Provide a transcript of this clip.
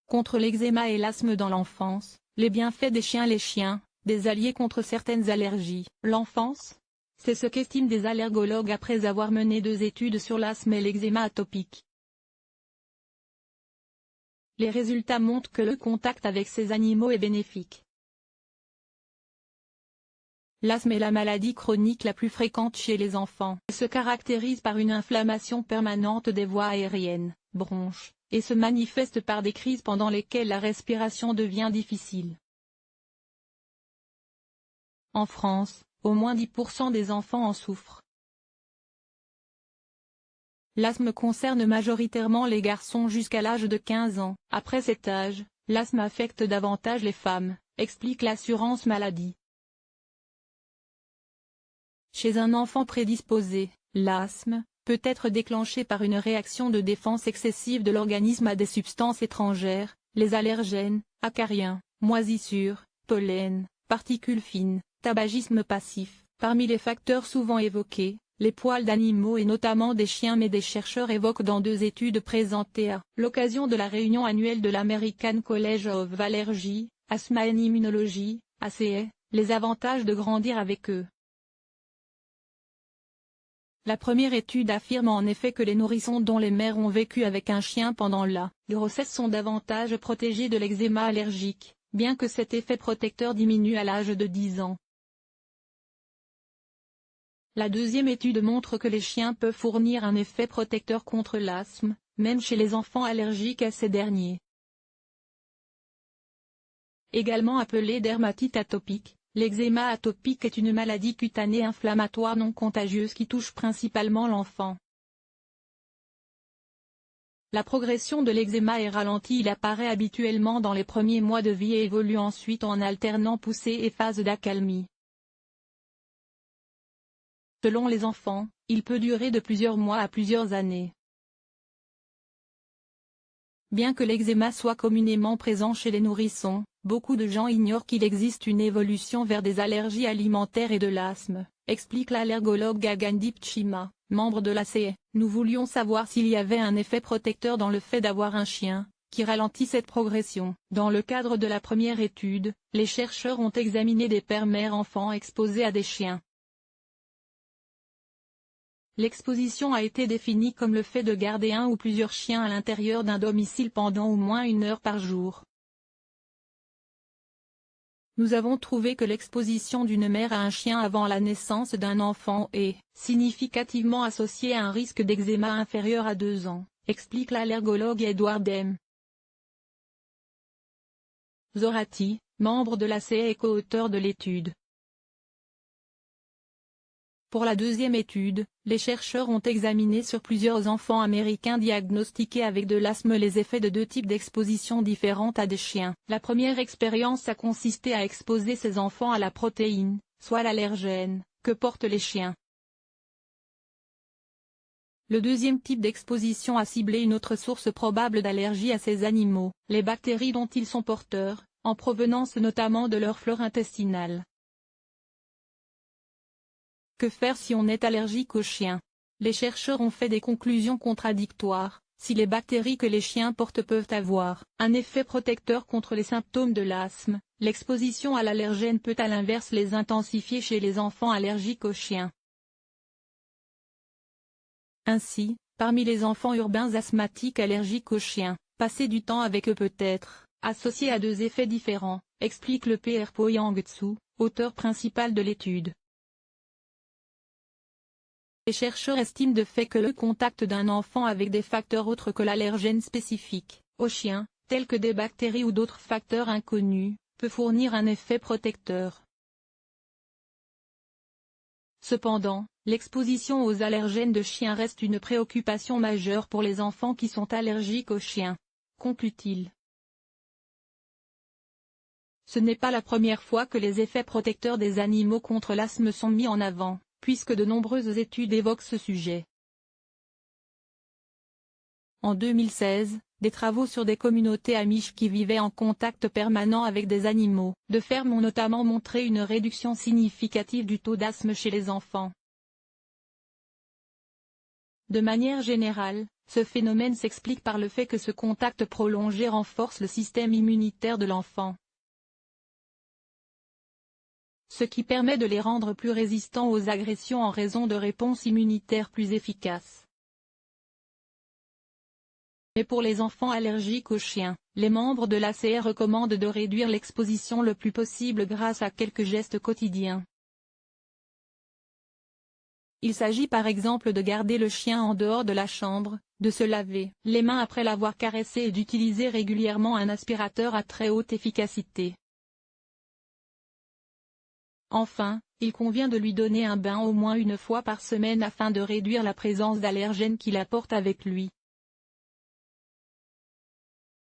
Contre l'eczéma et l'asthme dans l'enfance, les bienfaits des chiens. Les chiens, des alliés contre certaines allergies. L'enfance? C'est ce qu'estiment des allergologues après avoir mené 2 études sur l'asthme et l'eczéma atopique. Les résultats montrent que le contact avec ces animaux est bénéfique. L'asthme est la maladie chronique la plus fréquente chez les enfants. Elle se caractérise par une inflammation permanente des voies aériennes, bronches, et se manifeste par des crises pendant lesquelles la respiration devient difficile. En France, au moins 10% des enfants en souffrent. L'asthme concerne majoritairement les garçons jusqu'à l'âge de 15 ans. Après cet âge, l'asthme affecte davantage les femmes, explique l'assurance maladie. Chez un enfant prédisposé, l'asthme peut être déclenché par une réaction de défense excessive de l'organisme à des substances étrangères, les allergènes, acariens, moisissures, pollen, particules fines, tabagisme passif. Parmi les facteurs souvent évoqués, les poils d'animaux et notamment des chiens, mais des chercheurs évoquent dans 2 études présentées à l'occasion de la réunion annuelle de l'American College of Allergy, Asthma and Immunology, ACA, les avantages de grandir avec eux. La première étude affirme en effet que les nourrissons dont les mères ont vécu avec un chien pendant la grossesse sont davantage protégés de l'eczéma allergique, bien que cet effet protecteur diminue à l'âge de 10 ans. La deuxième étude montre que les chiens peuvent fournir un effet protecteur contre l'asthme, même chez les enfants allergiques à ces derniers. Également appelée dermatite atopique, l'eczéma atopique est une maladie cutanée inflammatoire non contagieuse qui touche principalement l'enfant. La progression de l'eczéma est ralentie. Il apparaît habituellement dans les premiers mois de vie et évolue ensuite en alternant poussée et phase d'accalmie. Selon les enfants, il peut durer de plusieurs mois à plusieurs années. Bien que l'eczéma soit communément présent chez les nourrissons, beaucoup de gens ignorent qu'il existe une évolution vers des allergies alimentaires et de l'asthme, explique l'allergologue Gagandip Chima, membre de l'ACA. Nous voulions savoir s'il y avait un effet protecteur dans le fait d'avoir un chien, qui ralentit cette progression. Dans le cadre de la première étude, les chercheurs ont examiné des pères-mères enfants exposés à des chiens. L'exposition a été définie comme le fait de garder un ou plusieurs chiens à l'intérieur d'un domicile pendant au moins 1 heure par jour. Nous avons trouvé que l'exposition d'une mère à un chien avant la naissance d'un enfant est significativement associée à un risque d'eczéma inférieur à 2 ans, explique l'allergologue Edward M. Zorati, membre de l'ACA et co-auteur de l'étude. Pour la deuxième étude, les chercheurs ont examiné sur plusieurs enfants américains diagnostiqués avec de l'asthme les effets de 2 types d'expositions différentes à des chiens. La première expérience a consisté à exposer ces enfants à la protéine, soit l'allergène, que portent les chiens. Le deuxième type d'exposition a ciblé une autre source probable d'allergie à ces animaux, les bactéries dont ils sont porteurs, en provenance notamment de leur flore intestinale. Que faire si on est allergique aux chiens? Les chercheurs ont fait des conclusions contradictoires. Si les bactéries que les chiens portent peuvent avoir un effet protecteur contre les symptômes de l'asthme, l'exposition à l'allergène peut à l'inverse les intensifier chez les enfants allergiques aux chiens. Ainsi, parmi les enfants urbains asthmatiques allergiques aux chiens, passer du temps avec eux peut être associé à 2 effets différents, explique le Pr Po Yang Tsu, auteur principal de l'étude. Les chercheurs estiment de fait que le contact d'un enfant avec des facteurs autres que l'allergène spécifique aux chiens, tels que des bactéries ou d'autres facteurs inconnus, peut fournir un effet protecteur. Cependant, l'exposition aux allergènes de chiens reste une préoccupation majeure pour les enfants qui sont allergiques aux chiens, conclut-il. Ce n'est pas la première fois que les effets protecteurs des animaux contre l'asthme sont mis en avant, puisque de nombreuses études évoquent ce sujet. En 2016, des travaux sur des communautés amish qui vivaient en contact permanent avec des animaux de ferme ont notamment montré une réduction significative du taux d'asthme chez les enfants. De manière générale, Ce phénomène s'explique par le fait que ce contact prolongé renforce le système immunitaire de l'enfant, ce qui permet de les rendre plus résistants aux agressions en raison de réponses immunitaires plus efficaces. Mais pour les enfants allergiques aux chiens, les membres de l'ACR recommandent de réduire l'exposition le plus possible grâce à quelques gestes quotidiens. Il s'agit par exemple de garder le chien en dehors de la chambre, de se laver les mains après l'avoir caressé et d'utiliser régulièrement un aspirateur à très haute efficacité. Enfin, il convient de lui donner un bain au moins une fois par semaine afin de réduire la présence d'allergènes qu'il apporte avec lui.